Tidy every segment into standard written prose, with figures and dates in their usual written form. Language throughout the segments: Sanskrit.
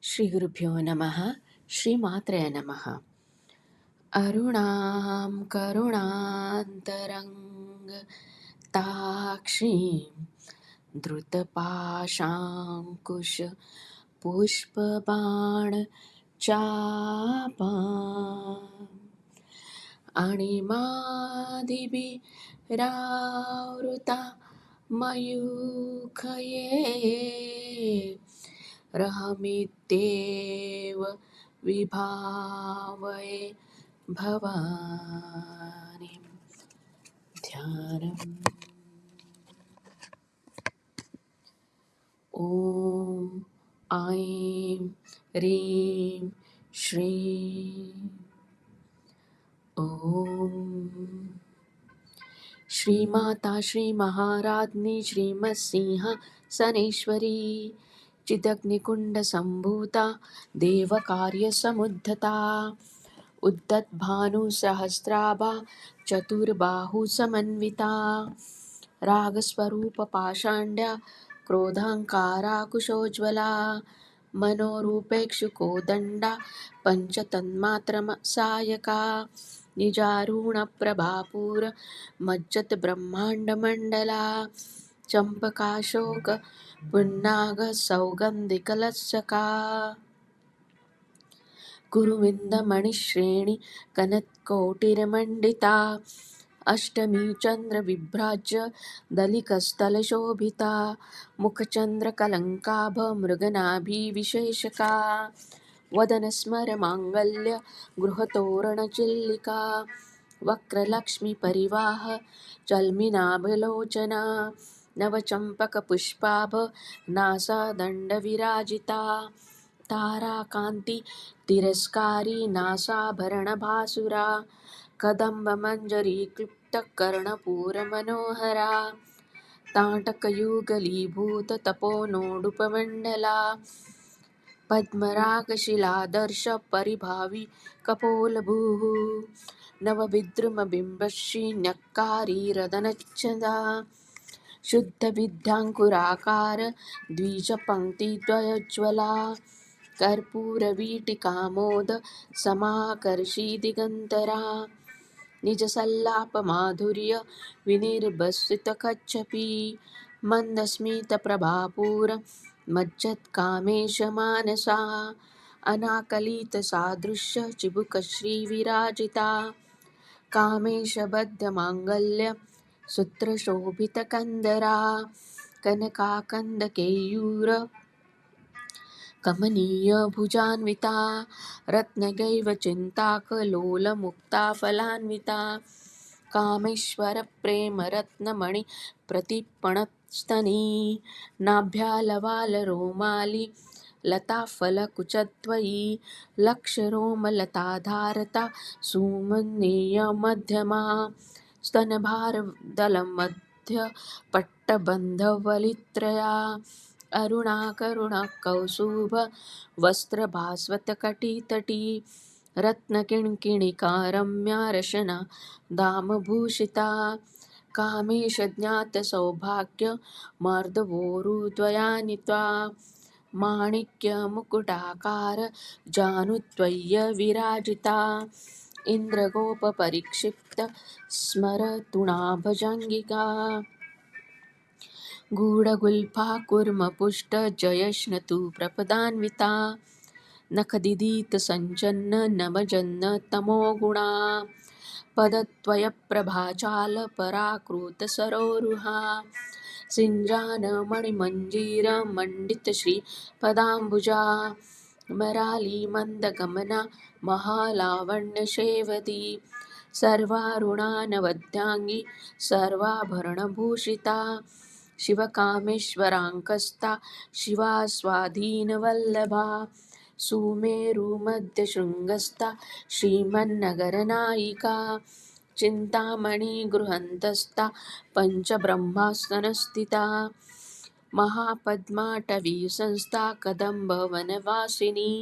श्रीगुरुभ्यो नमः। श्रीमात्रे नमः। अरुणां करुणान्तरङ्गताक्षीं धृतपाशाङ्कुश पुष्पबाणचापाम् अणिमादिभिरावृता मयूखये रहमित्येव विभावये भवानी। ध्यानम्। ॐ ऐं ह्रीं श्रीं ॐ श्रीमाता श्री महाराज्ञी श्रीमत्सिंह सनेश्वरी चिदग्निकुंड संभूता देवकार्यसमुद्धता उद्दत्भानुसहस्राभा चतुर्बाहुसमन्विता रागस्वरूप पाषाण्ड्या क्रोधाङ्कारा कुशोज्ज्वला मनोरूपेक्षुकोदण्डा पञ्चतन्मात्रसायका निजारुणप्रभापूर मज्जत ब्रह्माण्डमण्डला चम्पकाशोक पुन्नाग सौगन्धिकलशका कुरुविन्दमणिश्रेणि कनत्कोटिरमण्डिता अष्टमी चन्द्रविभ्राज्य दलिकस्थलशोभिता मुखचन्द्रकलङ्काभ मृगनाभिविशेषका वदनस्मरमाङ्गल्य गृहतोरणचिल्लिका वक्रलक्ष्मीपरिवाह चल्मिनाभलोचना नवचम्पकपुष्पाभ नासादण्डविराजिता ताराकान्ति तिरस्कारी नासाभरणभासुरा कदम्बमञ्जरी क्लुप्तकर्णपूरमनोहरा ताटकयुगलीभूत तपोनोडुपमण्डला पद्मरागशिलादर्श परिभावि कपोलभूः नवविद्रुमबिम्बश्री न्यक्कारीरदनच्छदा शुद्धविद्याङ्कुराकार द्विजपङ्क्तिद्वयोज्ज्वला कर्पूरवीटिकामोद समाकर्षि दिगन्तरा निजसल्लापमाधुर्य विनिर्भसितकच्छपि मन्दस्मितप्रभापूर मज्जत्कामेशमानसा अनाकलितसादृश्य चिबुकश्रीविराजिता कामेशबद्धमाङ्गल्य सूत्रशोभितकन्दरा कनकाकन्दकेयूर कमनीयभुजान्विता रत्नगैव चिन्ताकलोलमुक्ता फलान्विता कामेश्वरप्रेमरत्नमणि प्रतिपणस्तनी नाभ्यालवालरोमालि लताफलकुचद्वयी लक्षरोमलताधारता सुमनेयमध्यमा स्तनभारदलमध्य पट्टबन्धवलित्रया अरुणाकरुणा कौसुभ वस्त्रभास्वतकटितटी रत्नकिङ्किणिका रम्या रशना दामभूषिता कामेशज्ञातसौभाग्य मार्दवोरुद्वयान्विता माणिक्यमुकुटाकार जानुत्वय्य विराजिता इन्द्रगोपपरिक्षिप्त स्मरतुणाभजङ्गिका गूढगुल्फा कुर्मपुष्टजयश्नतु प्रपदान्विता नखदिदितसञ्चन्न नमजन्न तमोगुणा पदद्वयप्रभाजालपराकृतसरोरुहा सिञ्जानमणिमञ्जीरमण्डितश्रीपदाम्बुजा मरालीमन्दगमना महालावण्यसेवती सर्वारुणानवद्याङ्गी सर्वाभरणभूषिता शिवकामेश्वराङ्कस्था शिवा स्वाधीनवल्लभा सुमेरुमध्यशृङ्गस्था श्रीमन्नगरनायिका चिन्तामणिगृहन्तस्था पञ्चब्रह्मासनस्थिता महापद्माटवीसंस्था कदम्बवनवासिनी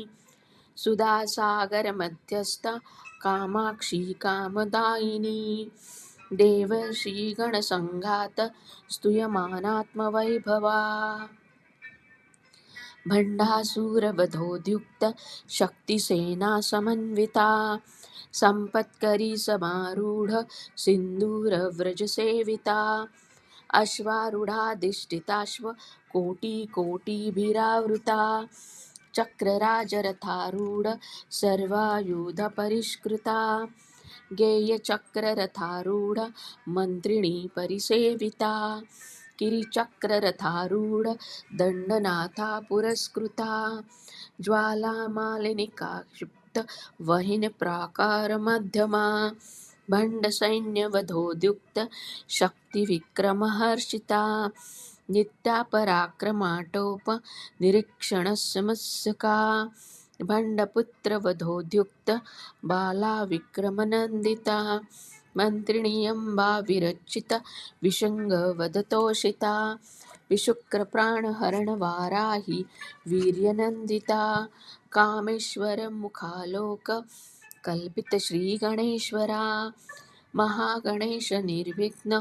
सुधासागरमध्यस्था कामाक्षी कामदायिनी देवर्षिगणसङ्घात स्तूयमानात्मवैभवा भण्डासुरवधोद्युक्त शक्तिसेना समन्विता सम्पत्करी समारूढ सिन्दूरव्रजसेविता अश्वारूढाधिष्ठिताश्व कोटिकोटिभिरावृता चक्रराजरथारूढ सर्वायुधपरिष्कृता गेयचक्ररथारूढ मन्त्रिणी परिसेविता गिरिचक्ररथारूढ दण्डनाथा पुरस्कृता ज्वालामालिनिका क्षिप्त वहिन प्राकारमध्यमा भण्डसैन्यवधोद्युक्त शक्तिविक्रमहर्षिता नित्या पराक्रमाटोप निरीक्षणसमस्का भण्डपुत्रवधोद्युक्त बाला विक्रमनन्दिता मन्त्रिणी अम्बा विरचित विशङ्गवदतोषिता विशुक्रप्राणहरणवाराहि वीर्यनन्दिता कामेश्वरमुखालोक कल्पितश्रीगणेश्वरा महागणेशनिर्विघ्न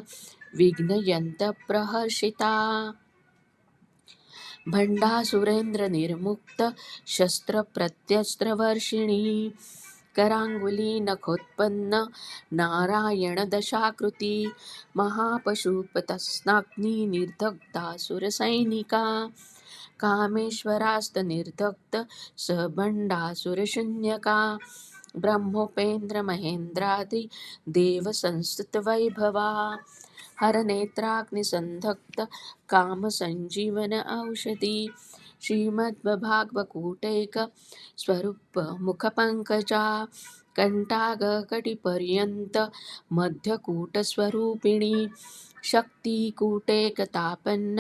विघ्नयन्तप्रहर्षिता भण्डासुरेन्द्रनिर्मुक्त शस्त्रप्रत्यस्त्रवर्षिणी कराङ्गुलीनखोत्पन्न नारायणदशाकृती महापशुपतस्नाग्निर्दग्धासुरसैनिका कामेश्वरास्तनिर्दग्ध स भण्डासुरशून्यका ब्रह्मोपेन्द्रमहेन्द्रादि देवसंस्तुतवैभवा हरनेत्राग्निसन्धक्त कामसञ्जीवन औषधी श्रीमद्भागवकूटैक स्वरूपमुखपङ्कजा कण्ठागकटिपर्यन्त मध्यकूटस्वरूपिणी शक्तिकूटैकतापन्न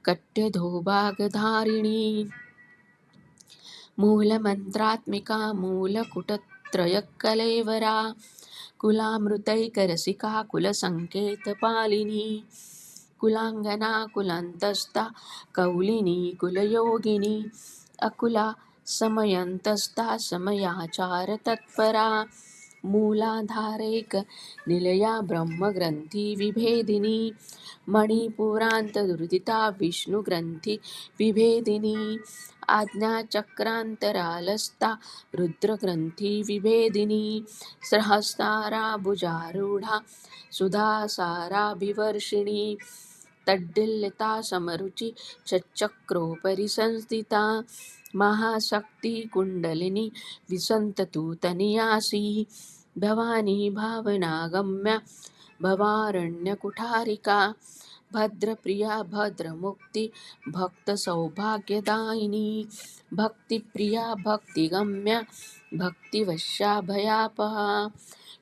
कट्यधोभागधारिणी मूलमन्त्रात्मिका मूलकुटत्रयकलेवरा कुलामृतैकरसिका कुलसङ्केतपालिनी कुलाङ्गना कुलान्तस्था कौलिनी कुलयोगिनी अकुला समयन्तस्था समयाचारतत्परा मूलाधारैक निलया ब्रह्मग्रन्थिविभेदिनी मणिपुरान्तदुर्दिता विष्णुग्रन्थि विभेदिनी आज्ञाचक्रान्तरालस्था रुद्रग्रन्थिविभेदिनी सहस्रारा भुजारूढा सुधासाराभिवर्षिणी तड्डिल्लिता समरुचि चक्रोपरि संस्थिता महाशक्तिकुण्डलिनी विसन्ततुतनियासी भवानी भावनागम्या भवारण्यकुठारिका भद्रप्रिया भद्रमुक्ति भक्तसौभाग्यदायिनी भक्तिप्रिया भक्तिगम्या भक्तिवश्या भयापहा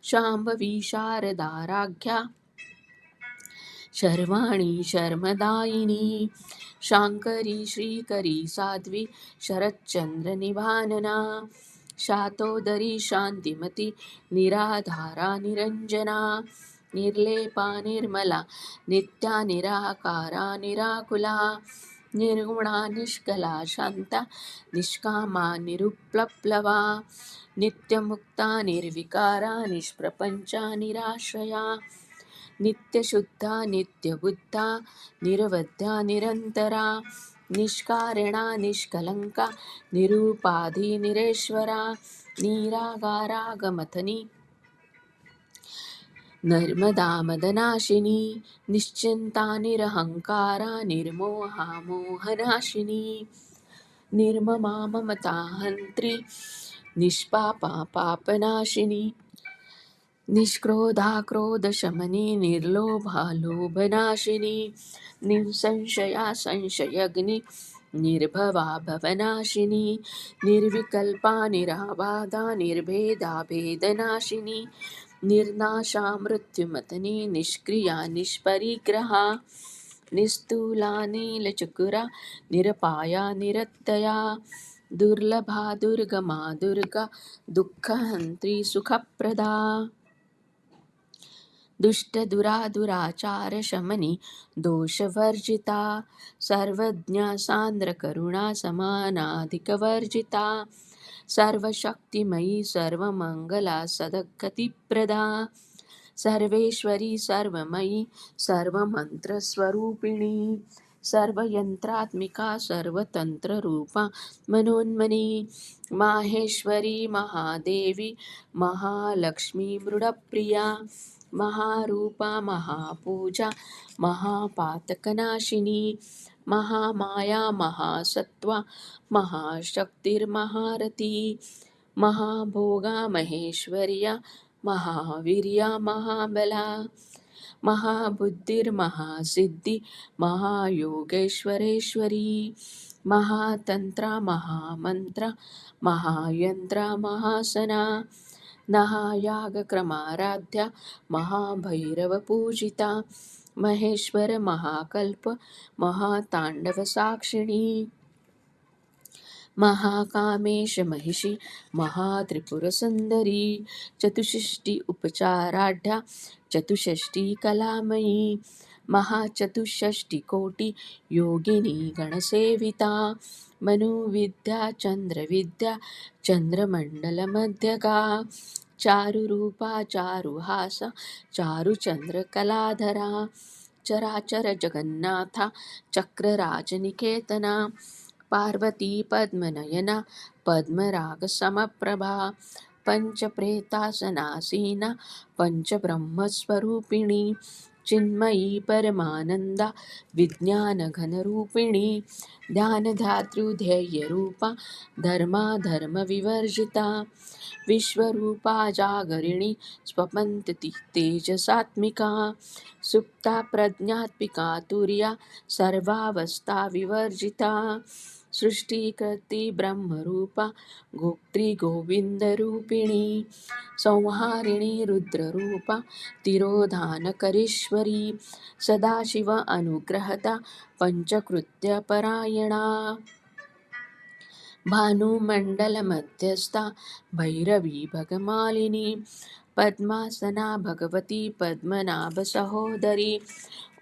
शाम्भवी शारदाराध्या शर्वाणी शर्मदायिनी शाङ्करी श्रीकरी साध्वी शरच्चन्द्रनिभानना शातोदरी शान्तिमती निराधारा निरञ्जना निर्लेपा निर्मला नित्या निराकारा निराकुला निर्गुणा निष्कला शान्ता निष्कामा निरुपप्लवा नित्यमुक्ता निर्विकारा निष्प्रपञ्चा निराश्रया नित्यशुद्धा नित्यबुद्धा निरवध्या निरन्तरा निष्कारणा निष्कलङ्का निरुपाधि निरेश्वरा निरागारागमथनी नर्मदा मदनाशिनी निश्चिन्ता निरहङ्कारा निर्मोहा मोहनाशिनी निर्ममा ममता हन्त्री निष्पापा पापनाशिनी निष्क्रोधा क्रोधशमनी निर्लोभा लोभनाशिनी निसंशया संशयग्नि निर्भवा भवनाशिनी निर्विकल्पा निराबाधा निर्भेदा भेदनाशिनी निर्नाशा मृत्युमतनी निष्क्रिया निष्परिग्रहा निस्तूला नीलचकुरा निरपाया निरतया दुर्लभा दुर्गमा दुर्गा दुःखहन्त्री सुखप्रदा दुष्टदुराचारशमनी दोषवर्जिता सर्वज्ञा सान्द्रकरुणा समानाधिकवर्जिता सर्वशक्तिमयी सर्वमङ्गला सद्गतिप्रदा सर्वेश्वरी सर्वमयी सर्वमन्त्रस्वरूपिणी सर्वयंत्रात्मिका सर्वतंत्ररूपा मनोन्मनी माहेश्वरी महादेवी महालक्ष्मी मृडप्रिया महारूपा महापूजा महापातकनाशिनी महामाया महासत्त्वा महाशक्तिर्महारथी महाभोगा महेश्वर्या महावीर्या महाबला महाबुद्धिर्महासिद्धि महायोगेश्वरेश्वरी महातंत्रा महामंत्रा महायंत्रा महासना नहायागक्रमाराध्या महाभैरवपूजिता महेश्वर महाकल्प महाताण्डवसाक्षिणी महाकामेश महिषी महात्रिपुरसुन्दरी चतुष्षष्टि उपचाराढ्या चतुष्षष्टि कलामयी महाचतुष्षष्टिकोटि योगिनी गणसेविता मनुविद्या चन्द्रविद्या चन्द्रमण्डलमध्यगा चारुरूपा चारुहास चारुचन्द्रकलाधरा चराचर जगन्नाथा चक्रराजनिकेतना पार्वती पद्मनयना पद्मरागसमप्रभा पञ्चप्रेतासनासीना पञ्चब्रह्मस्वरूपिणी चिन्मयी परमानन्दा विज्ञानघनरूपिणी ध्यानधातृध्येयरूपा धर्माधर्मविवर्जिता विश्वरूपा जागरिणी स्वपन्तति तेजसात्मिका सुप्ता प्रज्ञात्मिका तुर्या सर्वावस्था विवर्जिता सृष्टिकर्त्री ब्रह्मरूपा गोप्त्री गोविन्दरूपिणी संहारिणी रुद्ररूपा तिरोधानकरीश्वरी सदाशिव अनुग्रहता पञ्चकृत्यपरायणा भानुमण्डलमध्यस्था भैरवी भगमालिनी पद्मासना भगवती पद्मनाभसहोदरी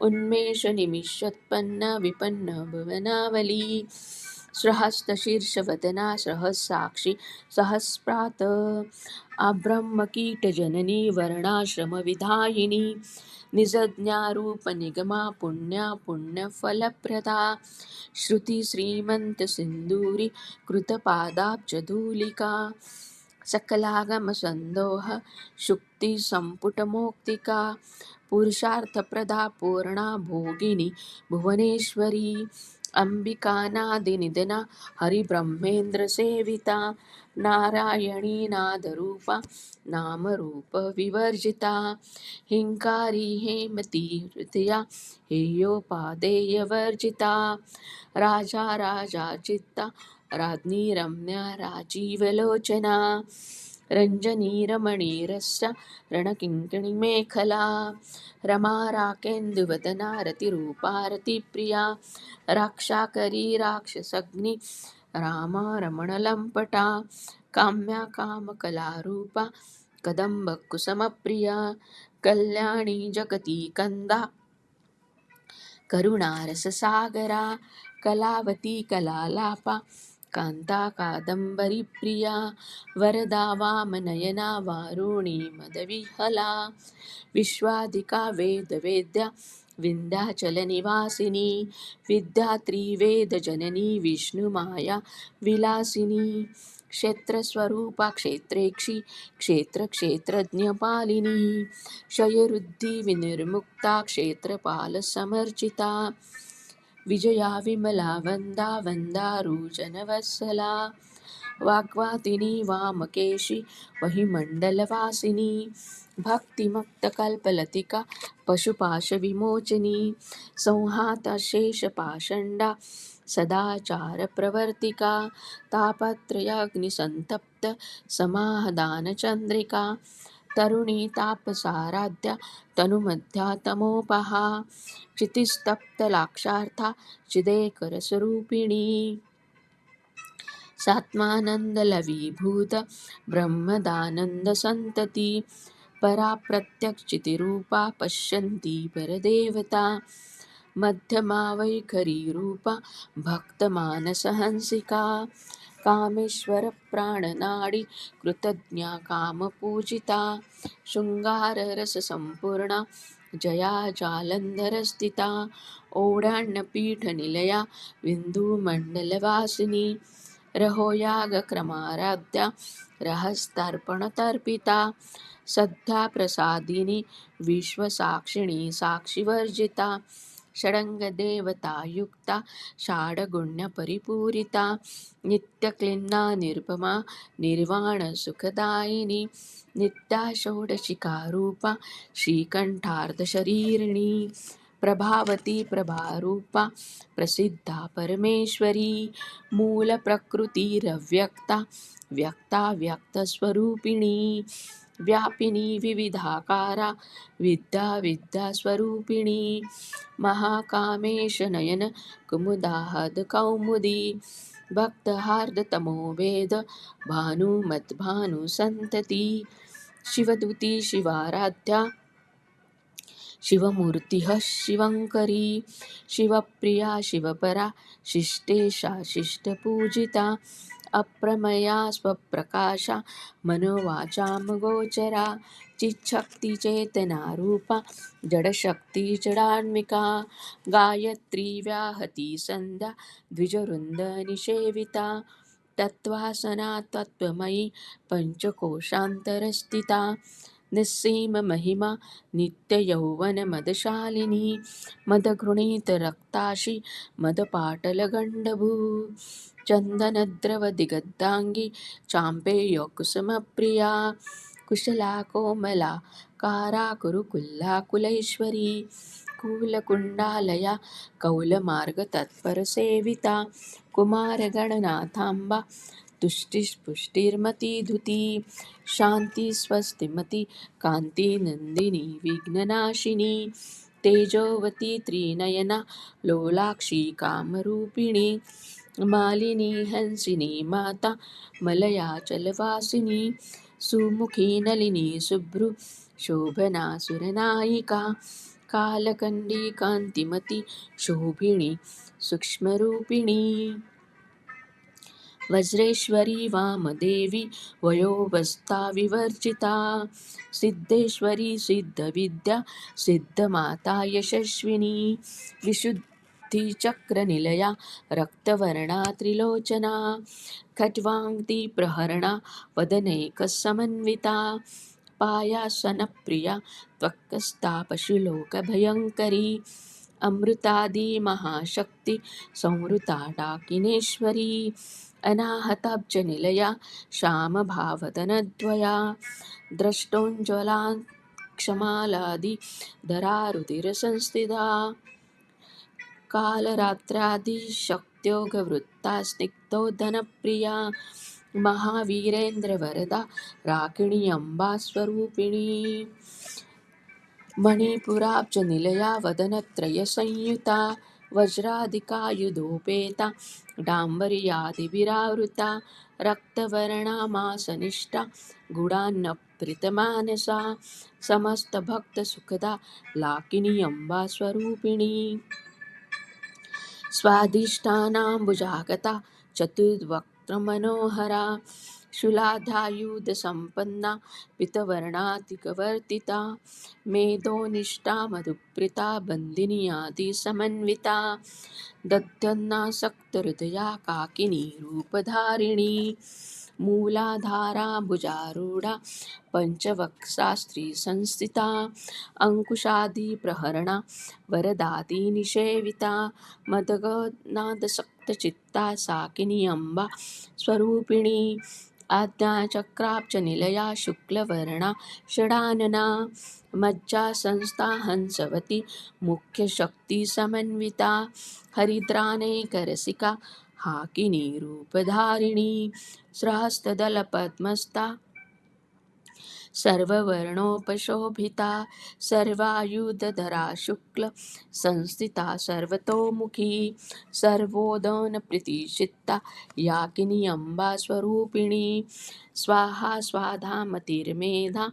उन्मेषनिमिषोत्पन्न विपन्न भुवनावली सहस्रशीर्षवदना सहस्राक्षी सहस्रात् अब्रह्मकीटजननी वर्णाश्रमविधायिनी निजज्ञारूपनिगमा पुण्या पुण्यफलप्रदा श्रुतिश्रीमन्तसिन्दूरी कृतपादाब्जधूलिका सकलागमसन्दोह शुक्तिसम्पुटमौक्तिका पुरुषार्थप्रदा पूर्णा भोगिनी भुवनेश्वरी अंबिकानादिनिधना हरिब्रह्मेन्द्रसेविता नारायणी नादरूपा नामरूपविवर्जिता हिंकारी हेमती हृदया हेयोपादेयवर्जिता राजा राजाचित्ता राज्ञी रम्या राजीवलोचना रञ्जनी रमणीरस्य रणकिङ्किणीमेखला रमा राकेन्दुवदना रतिरूपा रतिप्रिया राक्षाकरी राक्षसग्नि रामा रमणलम्पटा काम्या कामकलारूपा कदम्बकुसुमप्रिया कल्याणी जगती कंदा करुणारससागरा कलावती कलालापा कान्ता कादम्बरी प्रिया वरदा वामनयना वारुणी मदविहला विश्वाधिका वेदवेद्या विन्ध्याचलनिवासिनी विद्यात्री वेदजननी विष्णुमाया विलासिनी क्षेत्रस्वरूपा क्षेत्रेक्षी क्षेत्रक्षेत्रज्ञपालिनी क्षयरुद्धि विनिर्मुक्ता क्षेत्रपालसमर्चिता विजया विमला वन्दा वन्दारुजनवत्सला वाग्वातिनी वामकेशी वहिमण्डलवासिनी भक्तिमुक्तकल्पलतिका पशुपाशविमोचनी संहातशेषपाषण्डा सदाचारप्रवर्तिका तापत्रयाग्निसन्तप्त समाहदानचन्द्रिका तरुणी तापसाराध्या तनुमध्या तमोपहा क्षितिस्तप्तलाक्षार्था चिदेकरस्वरूपिणी सात्मानन्दलवीभूत ब्रह्मदानन्दसन्तति परा प्रत्यक्षितिरूपा पश्यन्ती परदेवता मध्यमा वैखरीरूपा भक्तमानसहंसिका कामेश्वरप्राणनाडी कृतज्ञा कामपूजिता शृङ्गाररससम्पूर्णा जया जालन्धरस्थिता ओढान्नपीठनिलया बिन्दुमण्डलवासिनी रहोयागक्रमाराध्या रहस्तर्पणतर्पिता सद्धाप्रसादिनी विश्वसाक्षिणी साक्षिवर्जिता षडङ्गदेवतायुक्ता षाडगुण्यपरिपूरिता नित्यक्लिन्ना निरुपमा निर्वाणसुखदायिनी नित्या षोडशिकारूपा श्रीकण्ठार्धशरीरिणी प्रभावती प्रभारूपा प्रसिद्धा परमेश्वरी मूलप्रकृतिरव्यक्ता व्यक्ता व्यक्तस्वरूपिणी व्यापिनी विविधाकारा विद्या विद्यास्वरूपिणी महाकामेशनयन कुमुदाहद कौमुदी भक्तहार्दतमो वेद भानुमद्भानुसन्तती शिवदूती शिवाराध्या शिवमूर्तिः शिवङ्करी शिवप्रिया शिवपरा शिष्टेशा शिष्टपूजिता अप्रमया स्वप्रकाशा मनोवाचामगोचरा चिच्छक्तिचेतनारूपा जडशक्तिजडान्मिका गायत्री व्याहती सन्ध्या द्विजवृन्दनिषेविता तत्त्वासना तत्त्वमयी पञ्चकोशान्तरस्थिता निस्सीममहिमा नित्ययौवनमदशालिनी मदघृणीतरक्ताशि मदपाटलगण्डभू चन्दनद्रवदिगद्दाङ्गी चाम्पेयकुसुमप्रिया कुशला कोमला काराकुरुकुल्लाकुलैश्वरी कूलकुण्डालया कौलमार्गतत्परसेविता कुमारगणनाथाम्बा तुष्टिस्पुष्टिर्मतिधुती शान्ति स्वस्तिमति कान्ति नन्दिनी विघ्ननाशिनी तेजोवती त्रिनयना लोलाक्षी कामरूपिणी मालिनी हंसिनी माता मलयाचलवासिनी सुमुखी नलिनी शुभ्रु शोभना सुरनायिका कालकण्डी कान्तिमती शोभिनी सूक्ष्मरूपिणी वज्रेश्वरी वामदेवी वयोवस्था विवर्जिता सिद्धेश्वरी सिद्धविद्या सिद्धमाता यशस्विनी विशुद्धिचक्रनिलया रक्तवर्णा त्रिलोचना खट्वाङ्क्तिप्रहरणा वदनैकसमन्विता पायासनप्रिया त्वक्कस्था पशुलोकभयङ्करी अमृतादिमहाशक्ति संवृता डाकिनेश्वरी अनाहताब्जनिलया श्यामभावदनद्वया द्रष्टोज्ज्वला क्षमालादिधरारुधिरसंस्थिता कालरात्रादिशक्त्योगवृत्ता स्निग्धोदनप्रिया महावीरेन्द्रवरदा राकिणी अम्बा स्वरूपिणी मणिपुराब्जनिलया वदनत्रयसंयुता वज्रादिकायुधोपेता डाम्बर्यादिभिरावृता रक्तवर्णामासनिष्ठा गुडान्नप्रितमानसा समस्तभक्तसुखदा लाकिनी अम्बा स्वरूपिणी स्वादिष्ठानाम्बुजागता चतुर्वक्त्रमनोहरा शूलाधायुधसम्पन्ना पितवर्णातिकवर्तिता मेधोनिष्ठा मधुप्रिता बन्दिनी आदिसमन्विता दध्यन्नासक्तहृदया काकिनी रूपधारिणी मूलाधाराम्बुजारूढा पञ्चवक्षास्त्रीसंस्थिता अङ्कुशादिप्रहरणा वरदादिनिषेविता मदगनादसक्तचित्ता साकिनी अम्बा स्वरूपिणी आज्ञाचक्राब्जनिलया शुक्लवर्णा षडानना मज्जासंस्था हंसवती मुख्यशक्तिसमन्विता हरिद्रानेकरसिका हाकिनी रूपधारिणी सहस्रदलपद्मस्था सर्ववर्णोपशोभिता सर्वायुधधरा शुक्ल संस्थिता सर्वतोमुखी सर्वोदनप्रीतिचित्ता याकिनी अम्बा स्वरूपिणी स्वाहा स्वाधामतिर्मेधा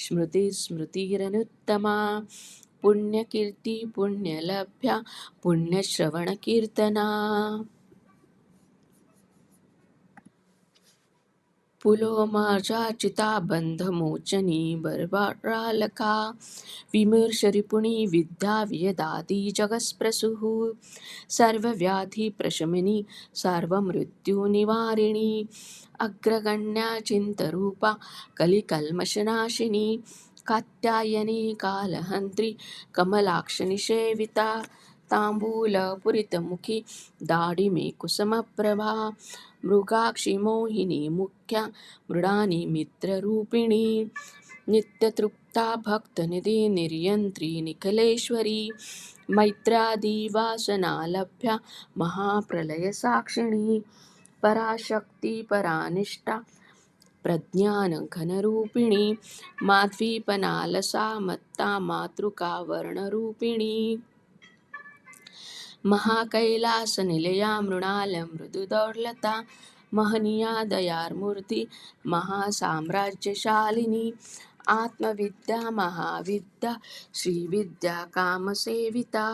स्मृतिस्मृतिरनुत्तमा पुण्यकीर्ति पुण्यलभ्या पुण्यश्रवणकीर्तना। पुलोमार्जार्चिता बन्धमोचनी बर्बरालका विमर्शरिपुणी विद्या वियदाति जगत्प्रसूः सर्वव्याधिप्रशमिनी सर्वमृत्युनिवारिणी अग्रगण्या चिन्तरूपा कलिकल्मषनाशिनी कात्यायनी कालहन्त्री कमलाक्षनिषेविता ताम्बूलपुरितमुखी दाडिमे कुसुमप्रभा मृगाक्षि मोहिनी मुख्या मृडानी मित्ररूपिणी नित्यतृप्ता भक्तनिधि निर्यन्त्री निखिलेश्वरी मैत्रादिवासनालभ्या महाप्रलयसाक्षिणी पराशक्ति परानिष्ठा प्रज्ञानघनरूपिणी माध्वीपनालसा मत्ता मातृका वर्णरूपिणी महाकैलासनिलया मृणालमृदुदौर्लता महनीया दयार्मूर्ति महासाम्राज्यशालिनी आत्मविद्या महाविद्या श्रीविद्या कामसेविता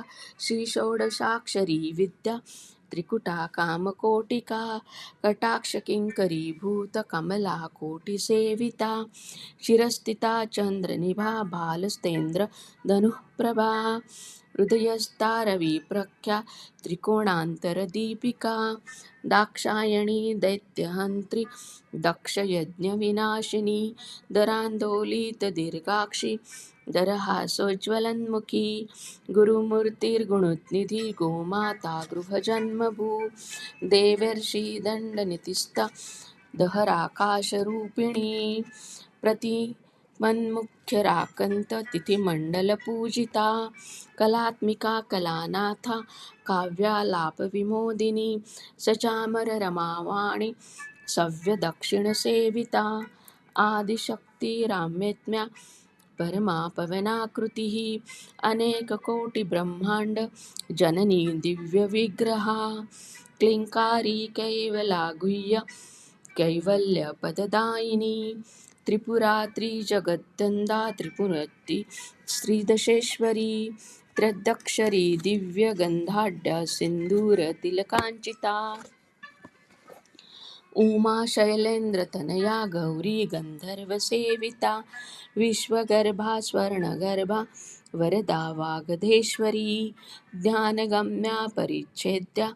श्रीषोडशाक्षरी विद्या त्रिकुटा कामकोटिका कटाक्षकिङ्करीभूतकमला कोटिसेविता शिरस्थिता चन्द्रनिभा बालस्तेन्द्र धनुःप्रभा हृदयस्तारविप्रख्या त्रिकोणान्तरदीपिका दाक्षायणी दैत्यहन्त्री दक्षयज्ञविनाशिनी दरान्दोलितदीर्घाक्षी दरहासोज्ज्वलन्मुखी गुरुमूर्तिर्गुणनिधि गोमाता गृहजन्मभू देवर्षिदण्डनितिस्ता दहराकाशरूपिणी प्रतिमन्मुख्यराकन्त तिथिमण्डलपूजिता कलात्मिका कलानाथा काव्यालापविमोदिनी सचामररमावाणि सव्यदक्षिणसेविता आदिशक्तिराम्यत्म्या परमा पवनाकृतिः अनेककोटिब्रह्माण्ड जननी दिव्यविग्रहा क्लिङ्कारी कैवला गुह्य कैवल्यपददायिनी त्रिपुरा त्रिजगद्दन्दा त्रिपुरत्ति श्रीदशेश्वरी त्र्यदक्षरी दिव्यगन्धाढ्य सिन्दूरतिलकाञ्चिता उमा शैलेन्द्रतनया गौरी गन्धर्वसेविता विश्वगर्भा स्वर्णगर्भा वरदा वागधेश्वरी ज्ञानगम्या परिच्छेद्या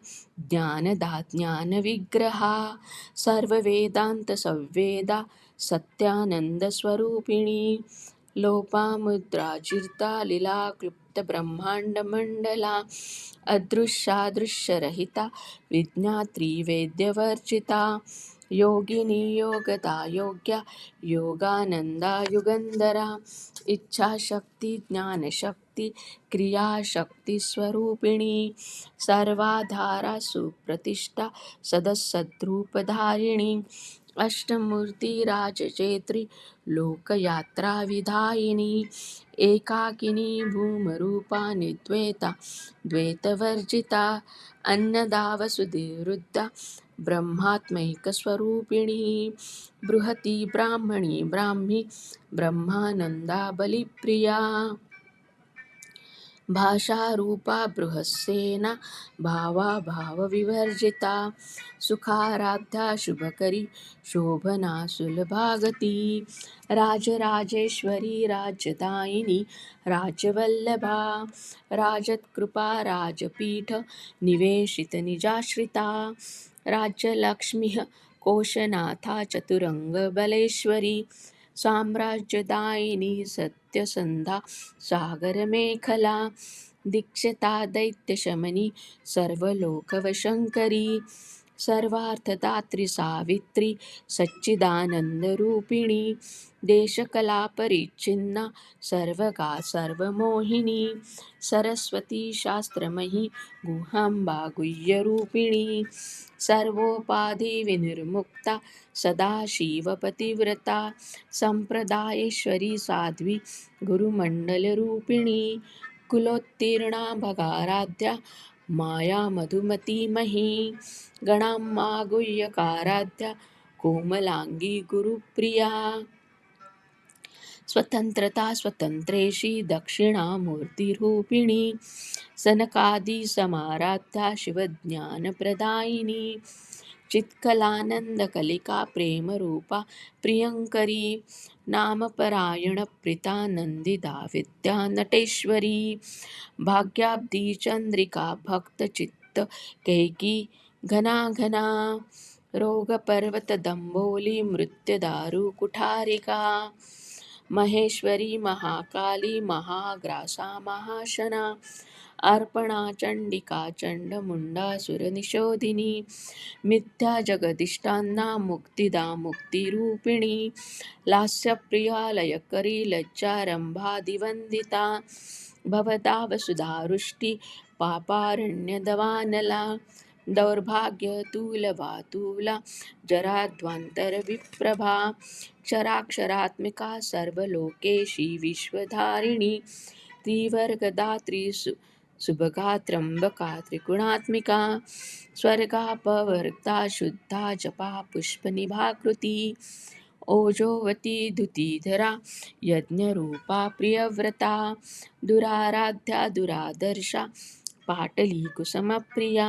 ज्ञानदा ज्ञानविग्रहा सर्ववेदान्तसंवेदा सत्यानन्दस्वरूपिणी लोपामुद्राजिता लीलाक्लुप्तब्रह्माण्डमण्डला अदृश्यादृश्यरहिता विज्ञात्री वेद्यवर्जिता योगिनी योगदा योग्या योगानन्दा युगन्धरा इच्छाशक्ति ज्ञानशक्ति क्रियाशक्तिस्वरूपिणी सर्वाधारा सुप्रतिष्ठा सदसद्रूपधारिणी अष्टमूर्तिराजचेत्री लोकयात्राविधायिनी एकाकिनी भूमरूपा निर्द्वैता द्वैतवर्जिता अन्नदा वसुधैर्वृद्धा ब्रह्मात्मैकस्वरूपिणी बृहती ब्राह्मणी ब्राह्मी ब्रह्मानन्दा बलिप्रिया भाषारूपा बृहस्सेना भावा भावविवर्जिता सुखाराध्या शुभकरी शोभना सुलभागती राजराजेश्वरी राज्यदायिनी राजवल्लभा राजत्कृपा राजपीठ निवेशितनिजाश्रिता राज्यलक्ष्मीः कोशनाथा चतुरङ्गबलेश्वरी साम्राज्यदायिनी सत्यसन्धा सागरमेखला दीक्षिता दैत्यशमनी सर्वलोकवशङ्करी सर्वार्थदात्री सावित्री सच्चिदानन्दरूपिणी देशकलापरिच्छिन्ना सर्वगा सर्वमोहिनी सरस्वती शास्त्रमयी गुहाम्बा गुह्यरूपिणी सर्वोपाधिविनिर्मुक्ता सदाशिवपतिव्रता सम्प्रदायेश्वरी साध्वी गुरुमण्डलरूपिणी कुलोत्तीर्णा भगाराध्या माया मधुमतीमही गणाम्मा गुह्यकाराध्या कोमलांगी गुरुप्रिया स्वतन्त्रता स्वतन्त्रेशी दक्षिणामूर्तिरूपिणी सनकादिसमाराध्या शिवज्ञानप्रदायिनी चित्कलानन्दकलिका प्रेमरूपा प्रियङ्करी नामपरायणप्रीता नन्दिता विद्या नटेश्वरी भाग्याब्धी चन्द्रिका भक्तचित्तकैकी घना घना रोगपर्वतदम्बोली मृत्युदारुकुठारिका महेश्वरी महाकाली महाग्रासा महाशना अर्पणा चण्डिका चण्डमुण्डासुरनिशोधिनी मिथ्या जगदिष्टान्ना मुक्तिदा मुक्तिरूपिणी लास्यप्रिया लयकरी लज्जारम्भादिवन्दिता भवता वसुधारुष्टि पापारण्यदवानला दौर्भाग्यतुलवातुला जराध्वान्तरविप्रभा क्षराक्षरात्मिका सर्वलोकेशी विश्वधारिणी त्रिवर्गदात्री सुभगा त्र्यम्बका त्रिगुणात्मिका स्वर्गापवर्ता शुद्धा जपा पुष्पनिभाकृती ओजोवती धुतीधरा यज्ञरूपा प्रियव्रता दुराराध्या दुरादर्शा पाटली कुसुमप्रिया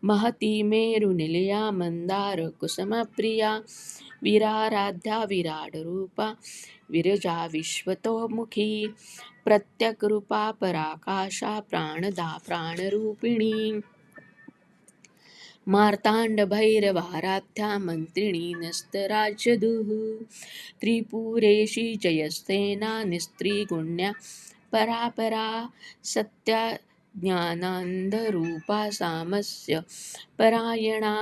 महती मेरुनिलया मन्दारकुसुमप्रिया विराराध्या विराडरूपा विरजा विश्वतोमुखी प्रत्यग्रूपा पराकाशा प्राणदा प्राणरूपिणी मार्ताण्डभैरवाराध्या मन्त्रिणी नस्तराज्यदुः त्रिपुरेशी जयस्थेना निस्त्रीगुण्या परापरा सत्या ज्ञानान्धरूपा सामस्य परायणा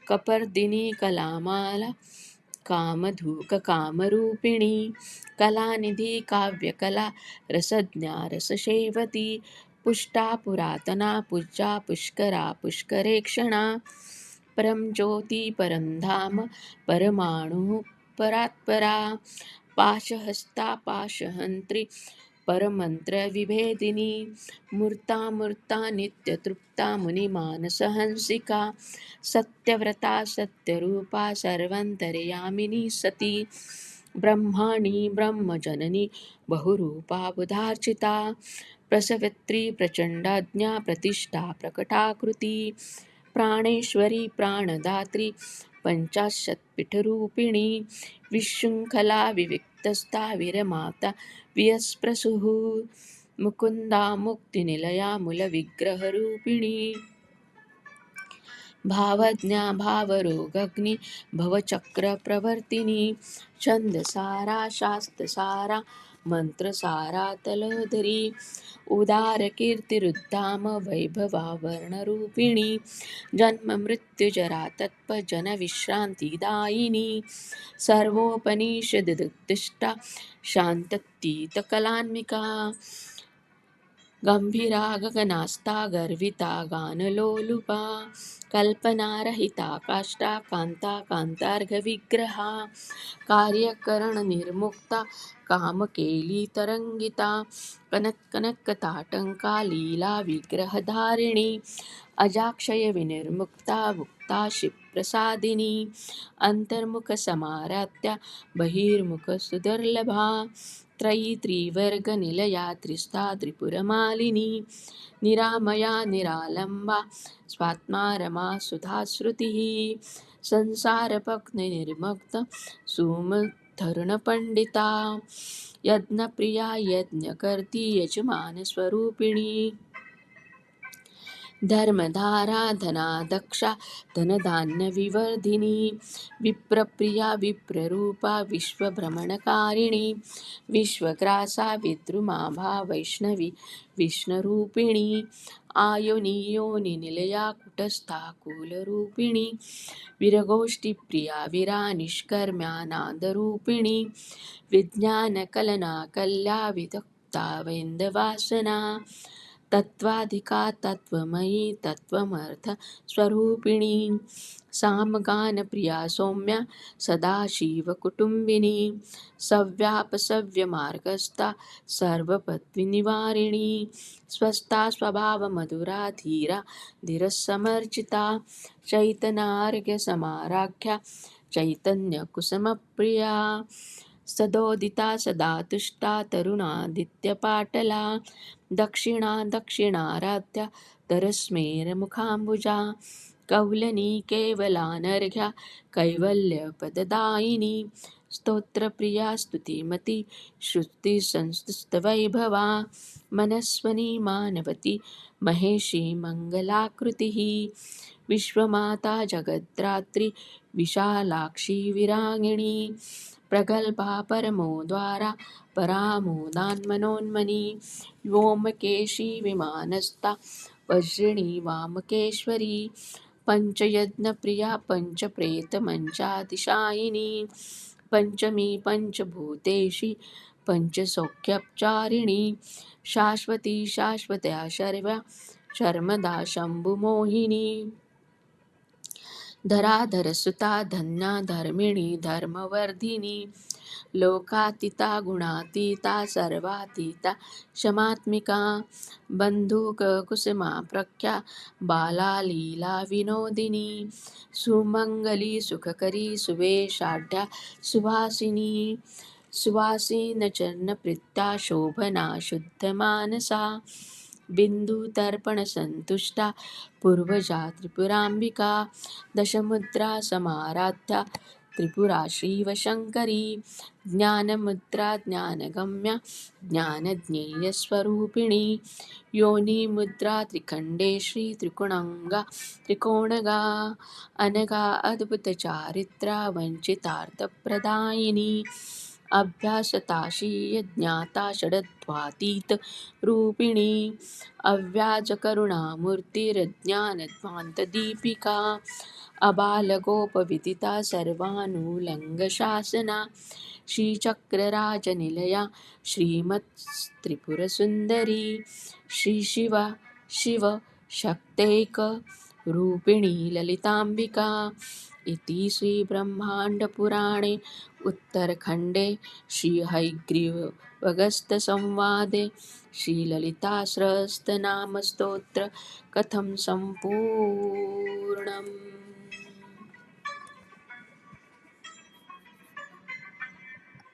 कपर्दिनी कलामाला कामधूककामरूपिणी कलानिधि काव्यकला रसज्ञा रससेवती पुष्टा पुरातना पूज्या पुष्करा पुष्करेक्षणा परं ज्योति परं धाम परमाणुः परात्परा पाशहस्ता पाशहन्त्री परमन्त्रविभेदिनी मूर्ता नित्यतृप्ता मुनिमानसहंसिका सत्यव्रता सत्यरूपा सर्वान्तर्यामिनी सती ब्रह्माणी ब्रह्मजननी बहुरूपा बुधार्चिता प्रसवित्री प्रचण्डाज्ञा प्रतिष्ठा प्रकटाकृती प्राणेश्वरी प्राणदात्री पञ्चाशत्पीठरूपिणी विशृङ्खला विविक्तस्था विरमाता वियस्प्रसूः मुकुन्दा मुक्तिनिलया मूलविग्रहरूपिणी भावज्ञा भावरोगग्नि भवचक्रप्रवर्तिनी छन्दसारा शास्त्रसारा मन्त्रसारा तलोदरी उदारकीर्तिरुद्धाम वैभवा वर्णरूपिणी जन्ममृत्युजरा तत्त्वजनविश्रान्तिदायिनी सर्वोपनिषदुत्तिष्ठा शान्ततीतकलान्विका गम्भीरा गगनास्ता गर्विता गानलोलुपा कल्पनारहिता काष्ठा कान्ता कान्तार्घविग्रहा कार्यकरणनिर्मुक्ता कामकेली तरङ्गिता कनत्कनकताटङ्का लीला विग्रहधारिणी अजाक्षयविनिर्मुक्ता मुक्ता शिवप्रसादिनी अन्तर्मुखसमाराध्या बहिर्मुखसुदुर्लभा त्रयी त्रिवर्गनिलया त्रिस्ता त्रिपुरमालिनी निरामया निरालम्बा स्वात्मा रमा सुधाश्रुतिः संसारपक्निर्मुक्त सुमधुर्णपण्डिता यज्ञप्रिया यज्ञकर्ती यजमानस्वरूपिणी धर्मधारा धनादक्षा धनधान्यविवर्धिनी विप्रप्रिया विप्ररूपा विश्वभ्रमणकारिणी विश्वग्रासा विद्रुमाभा वैष्णवी विष्णुरूपिणी आयोनियोनिनिलया कुटस्था कुलरूपिणी विरगोष्ठीप्रिया विरा निष्कर्म्या नादरूपिणी विज्ञानकलना कल्या विदग्धा वेन्दवासना तत्त्वाधिका तत्त्वमयी तत्त्वमर्थस्वरूपिणी सामगानप्रिया सौम्या सदाशिवकुटुम्बिनी सव्यापसव्यमार्गस्था सर्वपद्विनिवारिणी स्वस्था स्वभावमधुरा धीरा धीरसमर्चिता चैतनार्घ्यसमाराख्या चैतन्यकुसुमप्रिया सदोदिता सदा तुष्टा तरुणादित्यपाटला दक्षिणाराध्या तरस्मेरमुखाम्बुजा कौलनी केवलानर्घ्या कैवल्यपददायिनी स्तोत्रप्रिया स्तुतिमती श्रुतिसंस्तुतवैभवा मनस्वनी मानवती महेशी मङ्गलाकृतिः विश्वमाता जगद्रात्रि विशालाक्षी विरागिणी प्रगल्भा परमोद्वारा परामोदान्मनोन्मनी व्योमकेशी विमानस्था वज्रिणी वामकेश्वरी पञ्चयज्ञप्रिया पञ्चप्रेतमञ्चातिशायिनी पञ्चमी पञ्चभूतेशी पञ्चसौख्यपचारिणी शाश्वती शाश्वत्या शर्वा शर्मदा शम्भुमोहिनी धराधरसुता धन्या धर्मिणी धर्मवर्धिनी लोकातीता गुणातीता सर्वातीता क्षमात्मिका बन्धुककुसुमा प्रख्या बाला लीला विनोदिनी सुमङ्गली सुखकरी सुवेशाढ्या सुवासिनी सुवासिनचरणप्रीत्या शोभना शुद्धमानसा बिन्दुतर्पणसन्तुष्टा पूर्वजा त्रिपुराम्बिका दशमुद्रा समाराध्या त्रिपुरा श्रीवशङ्करी ज्ञानमुद्रा ज्ञानगम्या ज्ञानज्ञेयस्वरूपिणी योनिमुद्रा त्रिखण्डे श्रीत्रिगुणाङ्गा त्रिकोणगा अनगा अद्भुतचारित्रा वञ्चितार्थप्रदायिनी अभ्यासताशी यज्ञाता षडध्वातीत रूपिणी अव्याजकरुणामूर्तिरज्ञानध्वान्तदीपिका अबालगोपविदिता सर्वानुलङ्घशासना श्रीचक्रराजनिलया श्रीमत्त्रिपुरसुन्दरी श्रीशिव शिव शक्तैकरूपिणी ललिताम्बिका इति श्रीब्रह्माण्डपुराणे उत्तरखण्डे श्रीहयग्रीवगस्त्यसंवादे श्रीललितासहस्रनामस्तोत्रकथं सम्पूर्णम्।